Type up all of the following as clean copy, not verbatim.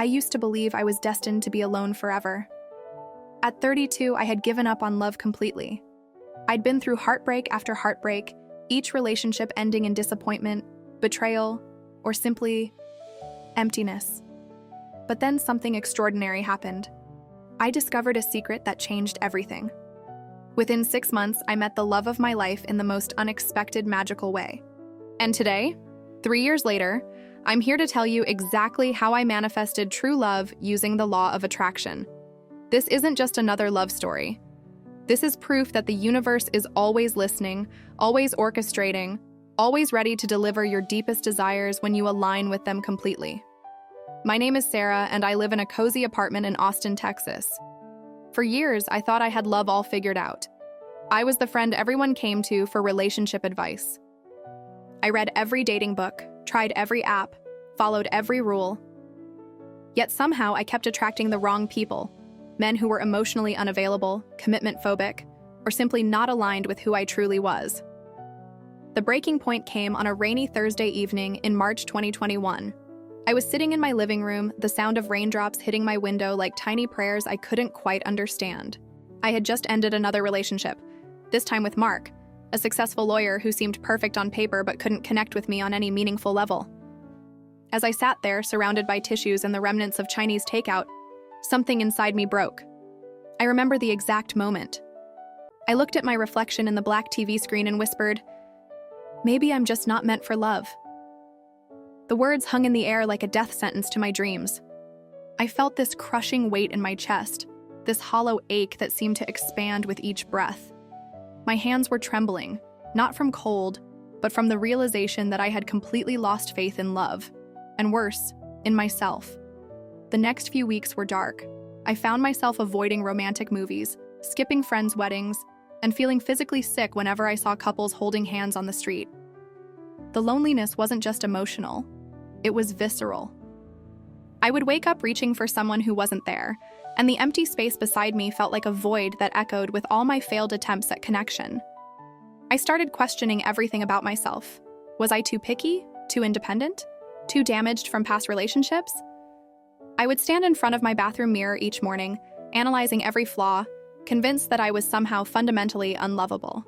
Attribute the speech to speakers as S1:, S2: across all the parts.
S1: I used to believe I was destined to be alone forever. At 32, I had given up on love completely. I'd been through heartbreak after heartbreak, each relationship ending in disappointment, betrayal, or simply emptiness. But then something extraordinary happened. I discovered a secret that changed everything. Within 6 months, I met the love of my life in the most unexpected, magical way. And today, 3 years later, I'm here to tell you exactly how I manifested true love using the law of attraction. This isn't just another love story. This is proof that the universe is always listening, always orchestrating, always ready to deliver your deepest desires when you align with them completely. My name is Sarah, and I live in a cozy apartment in Austin, Texas. For years, I thought I had love all figured out. I was the friend everyone came to for relationship advice. I read every dating book, tried every app, followed every rule. Yet somehow I kept attracting the wrong people, men who were emotionally unavailable, commitment phobic, or simply not aligned with who I truly was. The breaking point came on a rainy Thursday evening in March 2021. I was sitting in my living room, the sound of raindrops hitting my window like tiny prayers I couldn't quite understand. I had just ended another relationship, this time with Mark, a successful lawyer who seemed perfect on paper but couldn't connect with me on any meaningful level. As I sat there, surrounded by tissues and the remnants of Chinese takeout, something inside me broke. I remember the exact moment. I looked at my reflection in the black TV screen and whispered, "Maybe I'm just not meant for love." The words hung in the air like a death sentence to my dreams. I felt this crushing weight in my chest, this hollow ache that seemed to expand with each breath. My hands were trembling, not from cold, but from the realization that I had completely lost faith in love, and worse, in myself. The next few weeks were dark. I found myself avoiding romantic movies, skipping friends' weddings, and feeling physically sick whenever I saw couples holding hands on the street. The loneliness wasn't just emotional, it was visceral. I would wake up reaching for someone who wasn't there, and the empty space beside me felt like a void that echoed with all my failed attempts at connection. I started questioning everything about myself. Was I too picky? Too independent? Too damaged from past relationships? I would stand in front of my bathroom mirror each morning, analyzing every flaw, convinced that I was somehow fundamentally unlovable.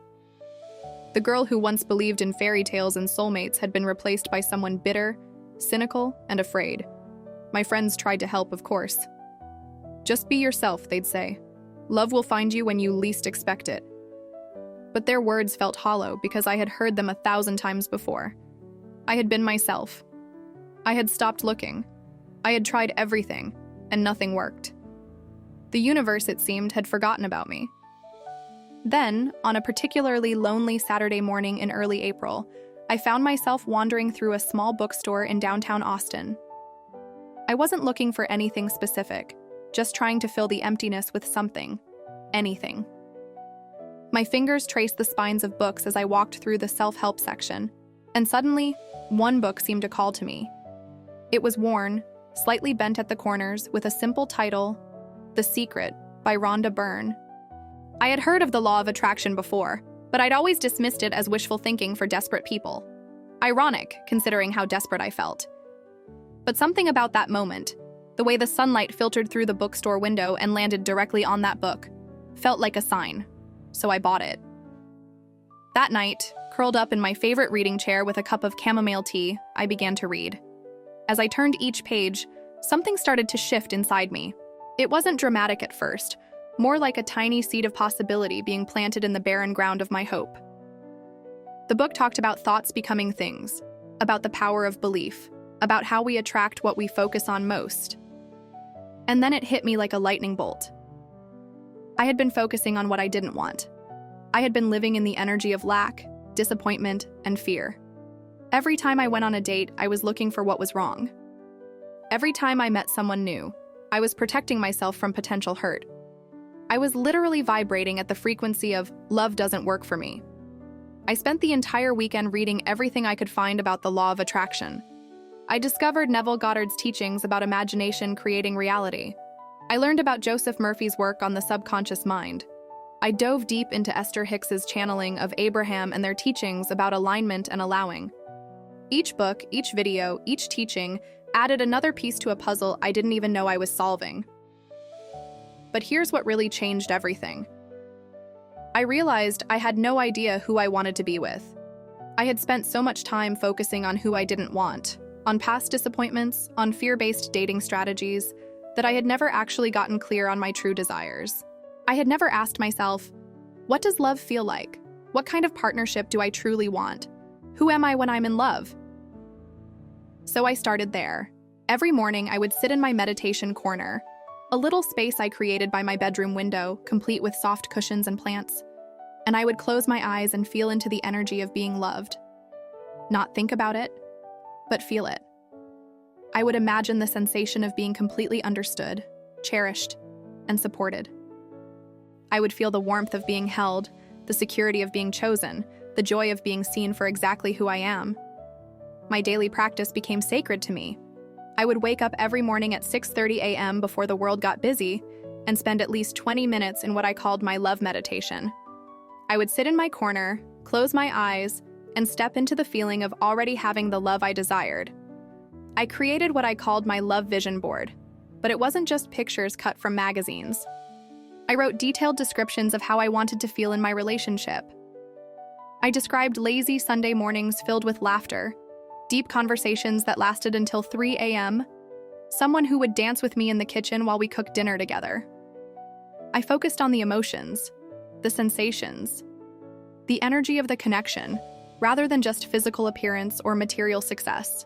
S1: The girl who once believed in fairy tales and soulmates had been replaced by someone bitter, cynical, and afraid. My friends tried to help, of course. "Just be yourself," they'd say. "Love will find you when you least expect it." But their words felt hollow because I had heard them 1,000 times before. I had been myself. I had stopped looking. I had tried everything, and nothing worked. The universe, it seemed, had forgotten about me. Then, on a particularly lonely Saturday morning in early April, I found myself wandering through a small bookstore in downtown Austin. I wasn't looking for anything specific, just trying to fill the emptiness with something, anything. My fingers traced the spines of books as I walked through the self-help section, and suddenly, one book seemed to call to me. It was worn, slightly bent at the corners, with a simple title, The Secret, by Rhonda Byrne. I had heard of the law of attraction before, but I'd always dismissed it as wishful thinking for desperate people. Ironic, considering how desperate I felt. But something about that moment, the way the sunlight filtered through the bookstore window and landed directly on that book, felt like a sign, so I bought it. That night, curled up in my favorite reading chair with a cup of chamomile tea, I began to read. As I turned each page, something started to shift inside me. It wasn't dramatic at first, more like a tiny seed of possibility being planted in the barren ground of my hope. The book talked about thoughts becoming things, about the power of belief, about how we attract what we focus on most. And then it hit me like a lightning bolt. I had been focusing on what I didn't want. I had been living in the energy of lack, disappointment, and fear. Every time I went on a date, I was looking for what was wrong. Every time I met someone new, I was protecting myself from potential hurt. I was literally vibrating at the frequency of "love doesn't work for me." I spent the entire weekend reading everything I could find about the law of attraction. I discovered Neville Goddard's teachings about imagination creating reality. I learned about Joseph Murphy's work on the subconscious mind. I dove deep into Esther Hicks's channeling of Abraham and their teachings about alignment and allowing. Each book, each video, each teaching added another piece to a puzzle I didn't even know I was solving. But here's what really changed everything. I realized I had no idea who I wanted to be with. I had spent so much time focusing on who I didn't want, on past disappointments, on fear-based dating strategies, that I had never actually gotten clear on my true desires. I had never asked myself, what does love feel like? What kind of partnership do I truly want? Who am I when I'm in love? So I started there. Every morning, I would sit in my meditation corner, a little space I created by my bedroom window, complete with soft cushions and plants, and I would close my eyes and feel into the energy of being loved. Not think about it, but feel it. I would imagine the sensation of being completely understood, cherished, and supported. I would feel the warmth of being held, the security of being chosen, the joy of being seen for exactly who I am. My daily practice became sacred to me. I would wake up every morning at 6:30 a.m. before the world got busy and spend at least 20 minutes in what I called my love meditation. I would sit in my corner, close my eyes, and step into the feeling of already having the love I desired. I created what I called my love vision board, but it wasn't just pictures cut from magazines. I wrote detailed descriptions of how I wanted to feel in my relationship. I described lazy Sunday mornings filled with laughter, deep conversations that lasted until 3 a.m., someone who would dance with me in the kitchen while we cooked dinner together. I focused on the emotions, the sensations, the energy of the connection, rather than just physical appearance or material success.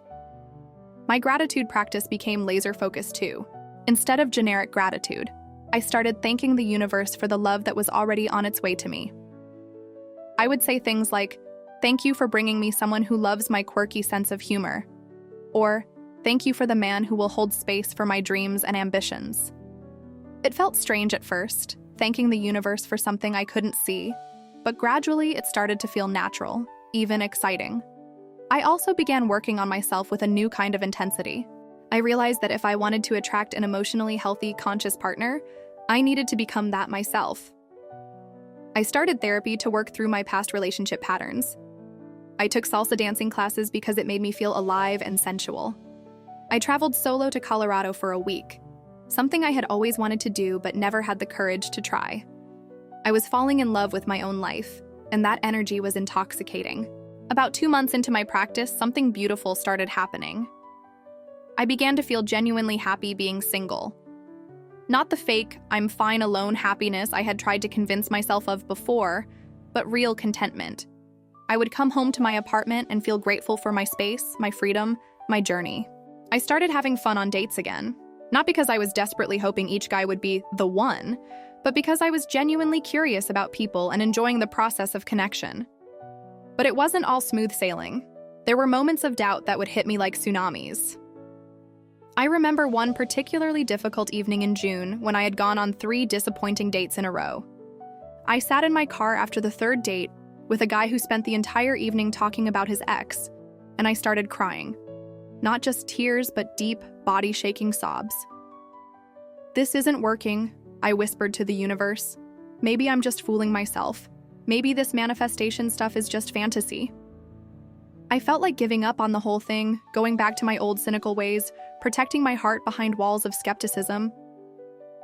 S1: My gratitude practice became laser-focused too. Instead of generic gratitude, I started thanking the universe for the love that was already on its way to me. I would say things like, "Thank you for bringing me someone who loves my quirky sense of humor," or "Thank you for the man who will hold space for my dreams and ambitions." It felt strange at first, thanking the universe for something I couldn't see, but gradually it started to feel natural, even exciting. I also began working on myself with a new kind of intensity. I realized that if I wanted to attract an emotionally healthy, conscious partner, I needed to become that myself. I started therapy to work through my past relationship patterns. I took salsa dancing classes because it made me feel alive and sensual. I traveled solo to Colorado for a week, something I had always wanted to do but never had the courage to try. I was falling in love with my own life, and that energy was intoxicating. About 2 months into my practice, something beautiful started happening. I began to feel genuinely happy being single. Not the fake, I'm fine alone happiness I had tried to convince myself of before, but real contentment. I would come home to my apartment and feel grateful for my space, my freedom, my journey. I started having fun on dates again, not because I was desperately hoping each guy would be the one, but because I was genuinely curious about people and enjoying the process of connection. But it wasn't all smooth sailing. There were moments of doubt that would hit me like tsunamis. I remember one particularly difficult evening in June when I had gone on 3 disappointing dates in a row. I sat in my car after the 3rd date with a guy who spent the entire evening talking about his ex, and I started crying. Not just tears, but deep, body-shaking sobs. "This isn't working," I whispered to the universe. "Maybe I'm just fooling myself. Maybe this manifestation stuff is just fantasy." I felt like giving up on the whole thing, going back to my old cynical ways, protecting my heart behind walls of skepticism.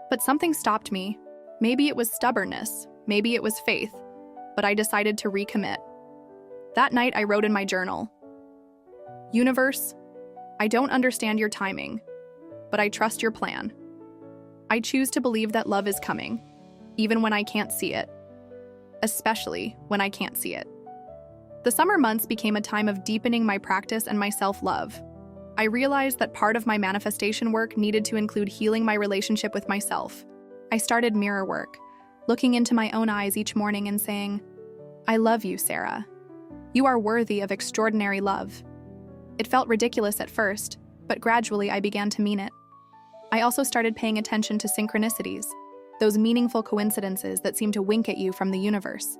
S1: But something stopped me. Maybe it was stubbornness, maybe it was faith, but I decided to recommit. That night I wrote in my journal, "Universe, I don't understand your timing, but I trust your plan. I choose to believe that love is coming, even when I can't see it. Especially when I can't see it." The summer months became a time of deepening my practice and my self-love. I realized that part of my manifestation work needed to include healing my relationship with myself. I started mirror work, looking into my own eyes each morning and saying, "I love you, Sarah. You are worthy of extraordinary love." It felt ridiculous at first, but gradually I began to mean it. I also started paying attention to synchronicities, those meaningful coincidences that seem to wink at you from the universe.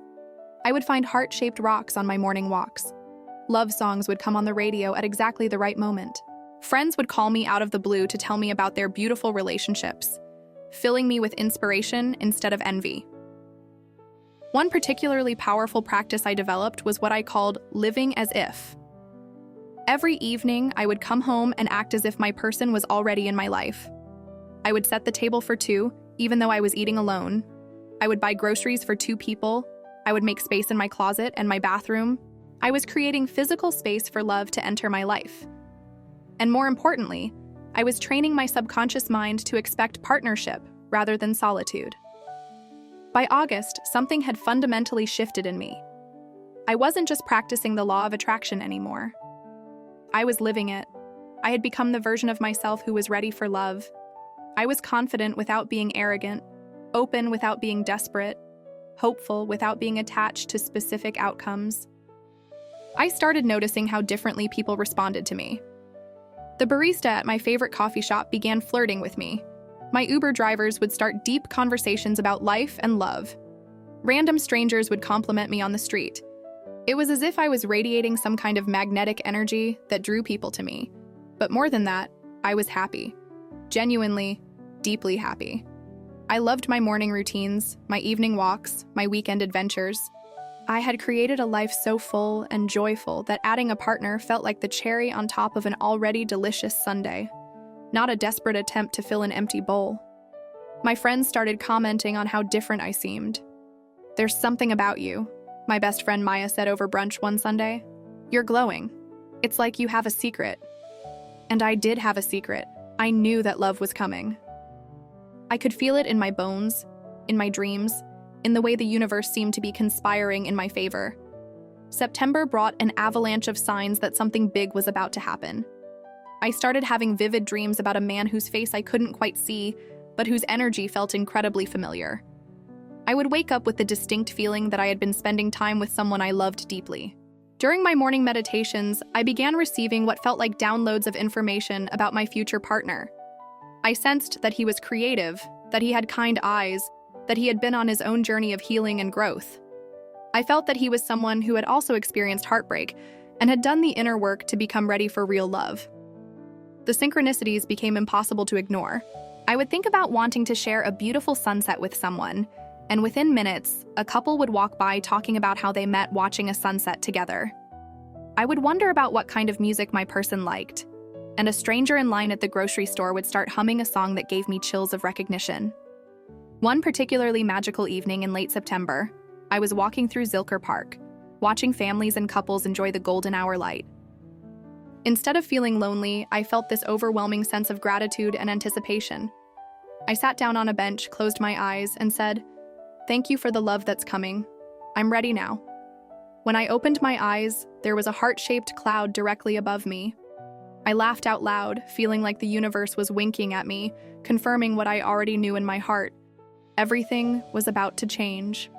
S1: I would find heart-shaped rocks on my morning walks. Love songs would come on the radio at exactly the right moment. Friends would call me out of the blue to tell me about their beautiful relationships, filling me with inspiration instead of envy. One particularly powerful practice I developed was what I called living as if. Every evening, I would come home and act as if my person was already in my life. I would set the table for two, even though I was eating alone. I would buy groceries for two people. I would make space in my closet and my bathroom. I was creating physical space for love to enter my life. And more importantly, I was training my subconscious mind to expect partnership rather than solitude. By August, something had fundamentally shifted in me. I wasn't just practicing the law of attraction anymore. I was living it. I had become the version of myself who was ready for love. I was confident without being arrogant, open without being desperate, hopeful without being attached to specific outcomes. I started noticing how differently people responded to me. The barista at my favorite coffee shop began flirting with me. My Uber drivers would start deep conversations about life and love. Random strangers would compliment me on the street. It was as if I was radiating some kind of magnetic energy that drew people to me. But more than that, I was happy. Genuinely, deeply happy. I loved my morning routines, my evening walks, my weekend adventures. I had created a life so full and joyful that adding a partner felt like the cherry on top of an already delicious sundae, not a desperate attempt to fill an empty bowl. My friends started commenting on how different I seemed. "There's something about you," my best friend Maya said over brunch one Sunday. "You're glowing. It's like you have a secret." And I did have a secret. I knew that love was coming. I could feel it in my bones, in my dreams, in the way the universe seemed to be conspiring in my favor. September brought an avalanche of signs that something big was about to happen. I started having vivid dreams about a man whose face I couldn't quite see, but whose energy felt incredibly familiar. I would wake up with the distinct feeling that I had been spending time with someone I loved deeply. During my morning meditations, I began receiving what felt like downloads of information about my future partner. I sensed that he was creative, that he had kind eyes, that he had been on his own journey of healing and growth. I felt that he was someone who had also experienced heartbreak and had done the inner work to become ready for real love. The synchronicities became impossible to ignore. I would think about wanting to share a beautiful sunset with someone, and within minutes, a couple would walk by talking about how they met watching a sunset together. I would wonder about what kind of music my person liked, and a stranger in line at the grocery store would start humming a song that gave me chills of recognition. One particularly magical evening in late September, I was walking through Zilker Park, watching families and couples enjoy the golden hour light. Instead of feeling lonely, I felt this overwhelming sense of gratitude and anticipation. I sat down on a bench, closed my eyes, and said, "Thank you for the love that's coming. I'm ready now." When I opened my eyes, there was a heart-shaped cloud directly above me. I laughed out loud, feeling like the universe was winking at me, confirming what I already knew in my heart. Everything was about to change.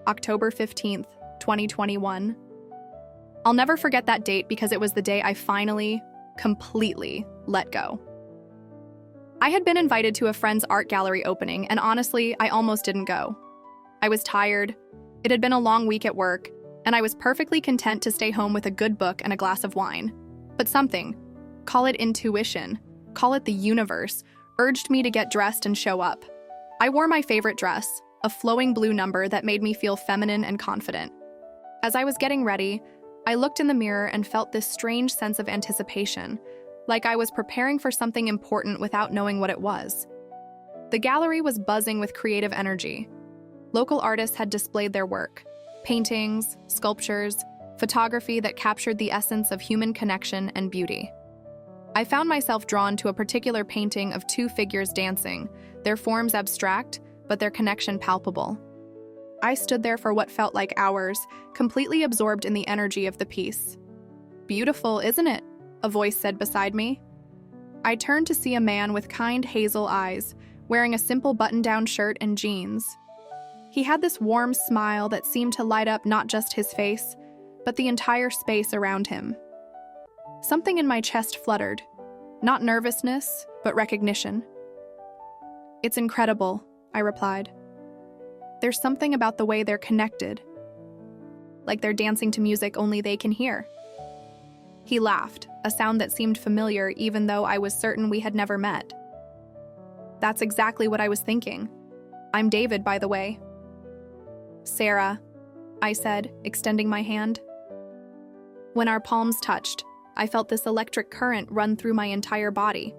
S1: October 15th, 2021. I'll never forget that date because it was the day I finally, completely let go. I had been invited to a friend's art gallery opening, and honestly, I almost didn't go. I was tired, it had been a long week at work, and I was perfectly content to stay home with a good book and a glass of wine. But something, call it intuition, call it the universe, urged me to get dressed and show up. I wore my favorite dress, a flowing blue number that made me feel feminine and confident. As I was getting ready, I looked in the mirror and felt this strange sense of anticipation, like I was preparing for something important without knowing what it was. The gallery was buzzing with creative energy. Local artists had displayed their work, paintings, sculptures, photography that captured the essence of human connection and beauty. I found myself drawn to a particular painting of two figures dancing, their forms abstract, but their connection palpable. I stood there for what felt like hours, completely absorbed in the energy of the piece. "Beautiful, isn't it?" a voice said beside me. I turned to see a man with kind hazel eyes, wearing a simple button-down shirt and jeans. He had this warm smile that seemed to light up not just his face, but the entire space around him. Something in my chest fluttered, not nervousness, but recognition. "It's incredible," I replied. "There's something about the way they're connected, like they're dancing to music only they can hear." He laughed, a sound that seemed familiar even though I was certain we had never met. "That's exactly what I was thinking. I'm David, by the way." "Sarah," I said, extending my hand. When our palms touched, I felt this electric current run through my entire body.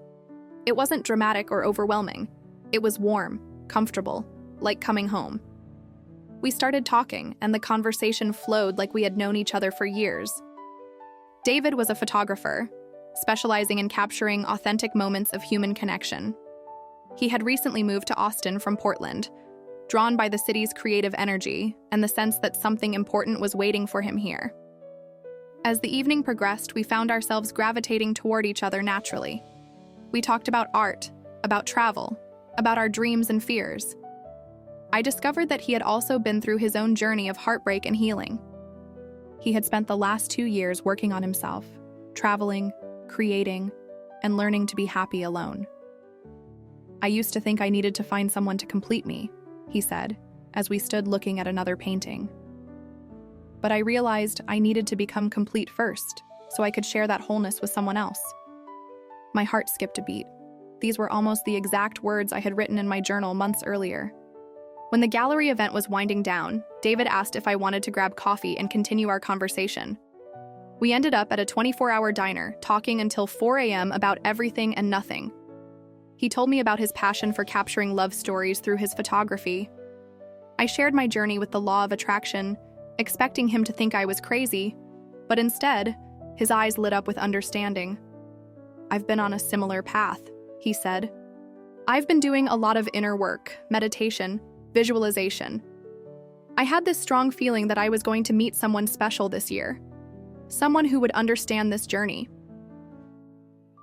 S1: It wasn't dramatic or overwhelming. It was warm, comfortable, like coming home. We started talking, and the conversation flowed like we had known each other for years. David was a photographer, specializing in capturing authentic moments of human connection. He had recently moved to Austin from Portland, drawn by the city's creative energy and the sense that something important was waiting for him here. As the evening progressed, we found ourselves gravitating toward each other naturally. We talked about art, about travel, about our dreams and fears. I discovered that he had also been through his own journey of heartbreak and healing. He had spent the last 2 years working on himself, traveling, creating, and learning to be happy alone. I used to think I needed to find someone to complete me, he said, as we stood looking at another painting. But I realized I needed to become complete first, so I could share that wholeness with someone else. My heart skipped a beat. These were almost the exact words I had written in my journal months earlier. When the gallery event was winding down, David asked if I wanted to grab coffee and continue our conversation. We ended up at a 24-hour diner, talking until 4 a.m. about everything and nothing. He told me about his passion for capturing love stories through his photography. I shared my journey with the law of attraction, expecting him to think I was crazy, but instead, his eyes lit up with understanding. "I've been on a similar path," he said. "I've been doing a lot of inner work, meditation, visualization. I had this strong feeling that I was going to meet someone special this year, someone who would understand this journey."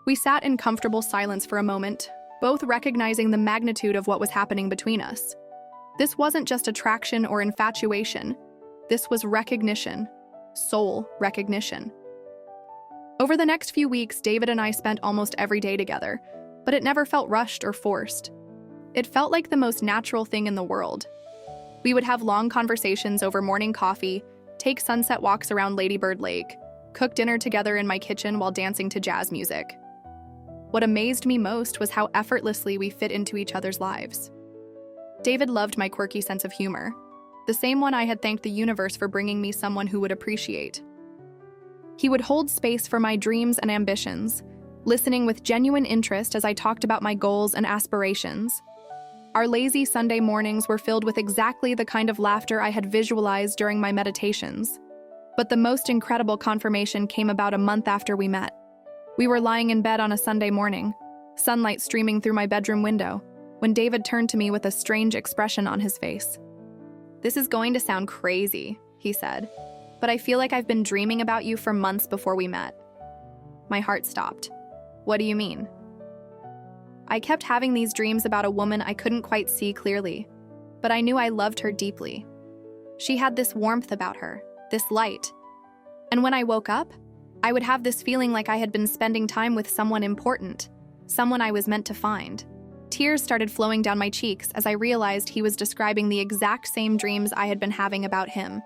S1: We sat in comfortable silence for a moment, both recognizing the magnitude of what was happening between us. This wasn't just attraction or infatuation. This was recognition, soul recognition. Over the next few weeks, David and I spent almost every day together, but it never felt rushed or forced. It felt like the most natural thing in the world. We would have long conversations over morning coffee, take sunset walks around Lady Bird Lake, cook dinner together in my kitchen while dancing to jazz music. What amazed me most was how effortlessly we fit into each other's lives. David loved my quirky sense of humor, the same one I had thanked the universe for bringing me someone who would appreciate. He would hold space for my dreams and ambitions, listening with genuine interest as I talked about my goals and aspirations. Our lazy Sunday mornings were filled with exactly the kind of laughter I had visualized during my meditations. But the most incredible confirmation came about a month after we met. We were lying in bed on a Sunday morning, sunlight streaming through my bedroom window, when David turned to me with a strange expression on his face. "This is going to sound crazy," he said, "but I feel like I've been dreaming about you for months before we met." My heart stopped. "What do you mean?" "I kept having these dreams about a woman I couldn't quite see clearly, but I knew I loved her deeply. She had this warmth about her, this light. And when I woke up, I would have this feeling like I had been spending time with someone important, someone I was meant to find." Tears started flowing down my cheeks as I realized he was describing the exact same dreams I had been having about him.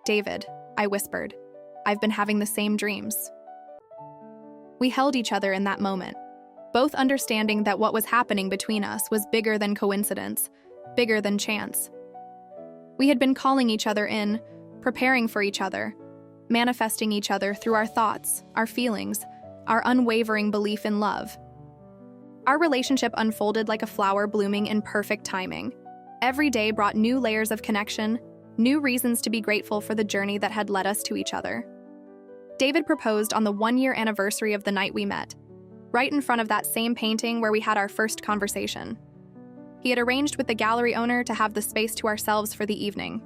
S1: "David," I whispered, "I've been having the same dreams." We held each other in that moment, both understanding that what was happening between us was bigger than coincidence, bigger than chance. We had been calling each other in, preparing for each other, manifesting each other through our thoughts, our feelings, our unwavering belief in love. Our relationship unfolded like a flower blooming in perfect timing. Every day brought new layers of connection, new reasons to be grateful for the journey that had led us to each other. David proposed on the 1-year anniversary of the night we met, right in front of that same painting where we had our first conversation. He had arranged with the gallery owner to have the space to ourselves for the evening.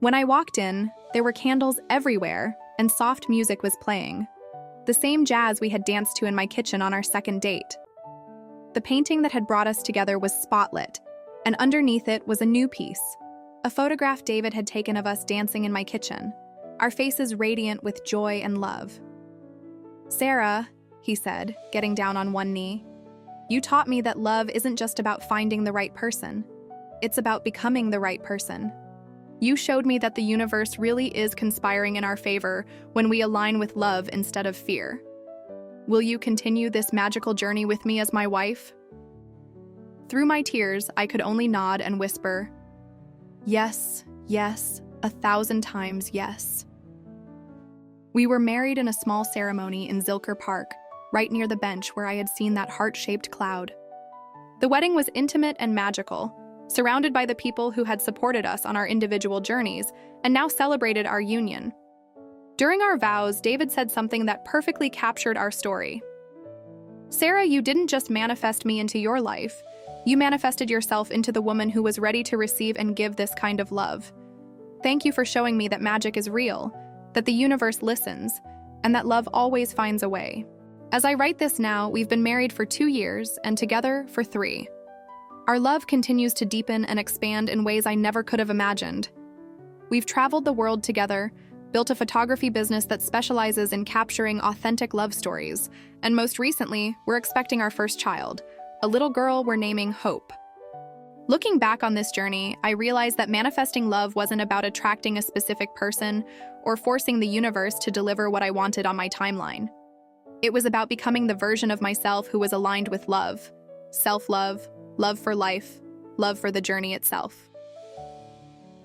S1: When I walked in, there were candles everywhere, and soft music was playing. The same jazz we had danced to in my kitchen on our second date. The painting that had brought us together was spotlit, and underneath it was a new piece, a photograph David had taken of us dancing in my kitchen, our faces radiant with joy and love. "Sarah," he said, getting down on one knee, "you taught me that love isn't just about finding the right person. It's about becoming the right person. You showed me that the universe really is conspiring in our favor when we align with love instead of fear. Will you continue this magical journey with me as my wife?" Through my tears, I could only nod and whisper, "Yes, yes, 1,000 times yes." We were married in a small ceremony in Zilker Park, right near the bench where I had seen that heart-shaped cloud. The wedding was intimate and magical, surrounded by the people who had supported us on our individual journeys and now celebrated our union. During our vows, David said something that perfectly captured our story. "Sarah, you didn't just manifest me into your life. You manifested yourself into the woman who was ready to receive and give this kind of love. Thank you for showing me that magic is real, that the universe listens, and that love always finds a way." As I write this now, we've been married for 2 years and together for 3. Our love continues to deepen and expand in ways I never could have imagined. We've traveled the world together, built a photography business that specializes in capturing authentic love stories, and most recently, we're expecting our first child, a little girl we're naming Hope. Looking back on this journey, I realized that manifesting love wasn't about attracting a specific person or forcing the universe to deliver what I wanted on my timeline. It was about becoming the version of myself who was aligned with love, self-love, love for life, love for the journey itself.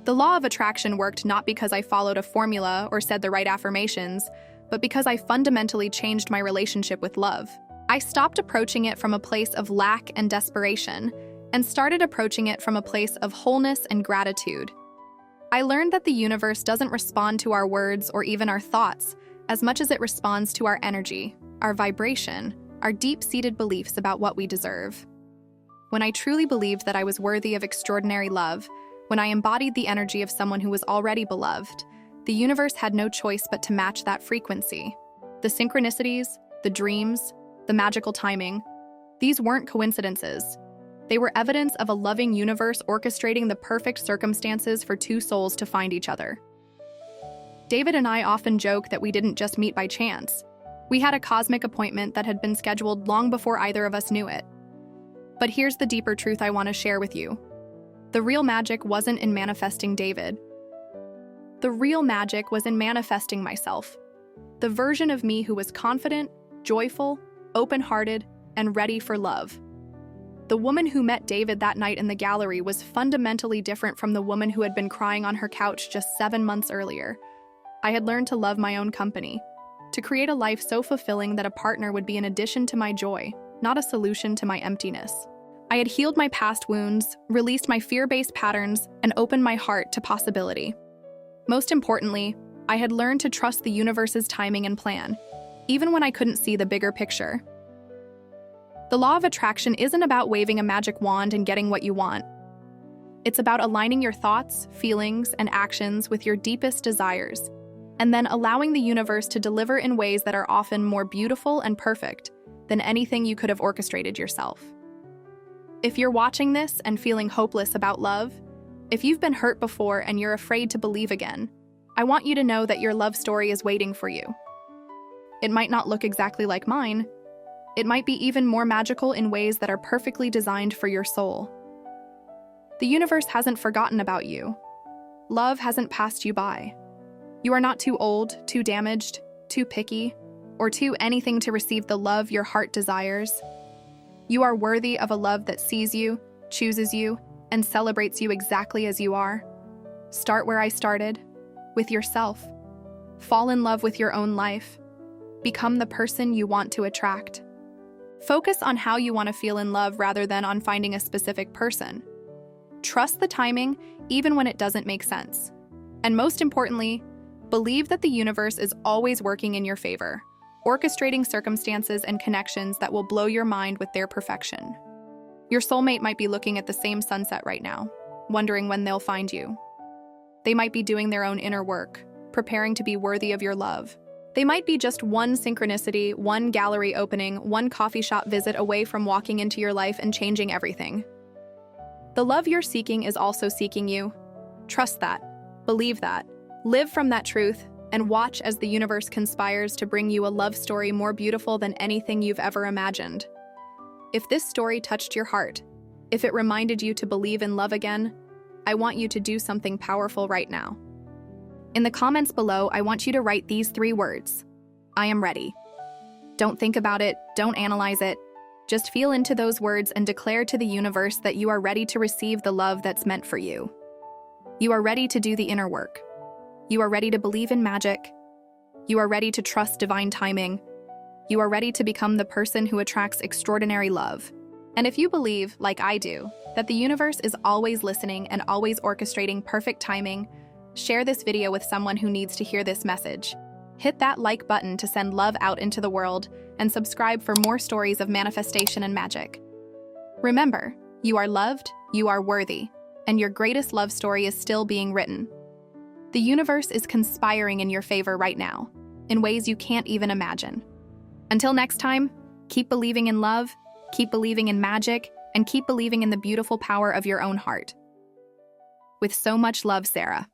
S1: The law of attraction worked not because I followed a formula or said the right affirmations, but because I fundamentally changed my relationship with love. I stopped approaching it from a place of lack and desperation, and started approaching it from a place of wholeness and gratitude. I learned that the universe doesn't respond to our words or even our thoughts as much as it responds to our energy, our vibration, our deep-seated beliefs about what we deserve. When I truly believed that I was worthy of extraordinary love, when I embodied the energy of someone who was already beloved, the universe had no choice but to match that frequency. The synchronicities, the dreams, the magical timing, these weren't coincidences. They were evidence of a loving universe orchestrating the perfect circumstances for 2 souls to find each other. David and I often joke that we didn't just meet by chance. We had a cosmic appointment that had been scheduled long before either of us knew it. But here's the deeper truth I want to share with you. The real magic wasn't in manifesting David. The real magic was in manifesting myself, the version of me who was confident, joyful, open-hearted, and ready for love. The woman who met David that night in the gallery was fundamentally different from the woman who had been crying on her couch just 7 months earlier. I had learned to love my own company, to create a life so fulfilling that a partner would be an addition to my joy, not a solution to my emptiness. I had healed my past wounds, released my fear-based patterns, and opened my heart to possibility. Most importantly, I had learned to trust the universe's timing and plan, even when I couldn't see the bigger picture. The law of attraction isn't about waving a magic wand and getting what you want. It's about aligning your thoughts, feelings, and actions with your deepest desires, and then allowing the universe to deliver in ways that are often more beautiful and perfect than anything you could have orchestrated yourself. If you're watching this and feeling hopeless about love, if you've been hurt before and you're afraid to believe again, I want you to know that your love story is waiting for you. It might not look exactly like mine. It might be even more magical in ways that are perfectly designed for your soul. The universe hasn't forgotten about you. Love hasn't passed you by. You are not too old, too damaged, too picky, or too anything to receive the love your heart desires. You are worthy of a love that sees you, chooses you, and celebrates you exactly as you are. Start where I started, with yourself. Fall in love with your own life. Become the person you want to attract. Focus on how you want to feel in love rather than on finding a specific person. Trust the timing, even when it doesn't make sense. And most importantly, believe that the universe is always working in your favor, orchestrating circumstances and connections that will blow your mind with their perfection. Your soulmate might be looking at the same sunset right now, wondering when they'll find you. They might be doing their own inner work, preparing to be worthy of your love. They might be just one synchronicity, one gallery opening, one coffee shop visit away from walking into your life and changing everything. The love you're seeking is also seeking you. Trust that. Believe that. Live from that truth, and watch as the universe conspires to bring you a love story more beautiful than anything you've ever imagined. If this story touched your heart, if it reminded you to believe in love again, I want you to do something powerful right now. In the comments below, I want you to write these 3 words. I am ready. Don't think about it, don't analyze it. Just feel into those words and declare to the universe that you are ready to receive the love that's meant for you. You are ready to do the inner work. You are ready to believe in magic. You are ready to trust divine timing. You are ready to become the person who attracts extraordinary love. And if you believe, like I do, that the universe is always listening and always orchestrating perfect timing, share this video with someone who needs to hear this message. Hit that like button to send love out into the world, and subscribe for more stories of manifestation and magic. Remember, you are loved, you are worthy, and your greatest love story is still being written. The universe is conspiring in your favor right now, in ways you can't even imagine. Until next time, keep believing in love, keep believing in magic, and keep believing in the beautiful power of your own heart. With so much love, Sarah.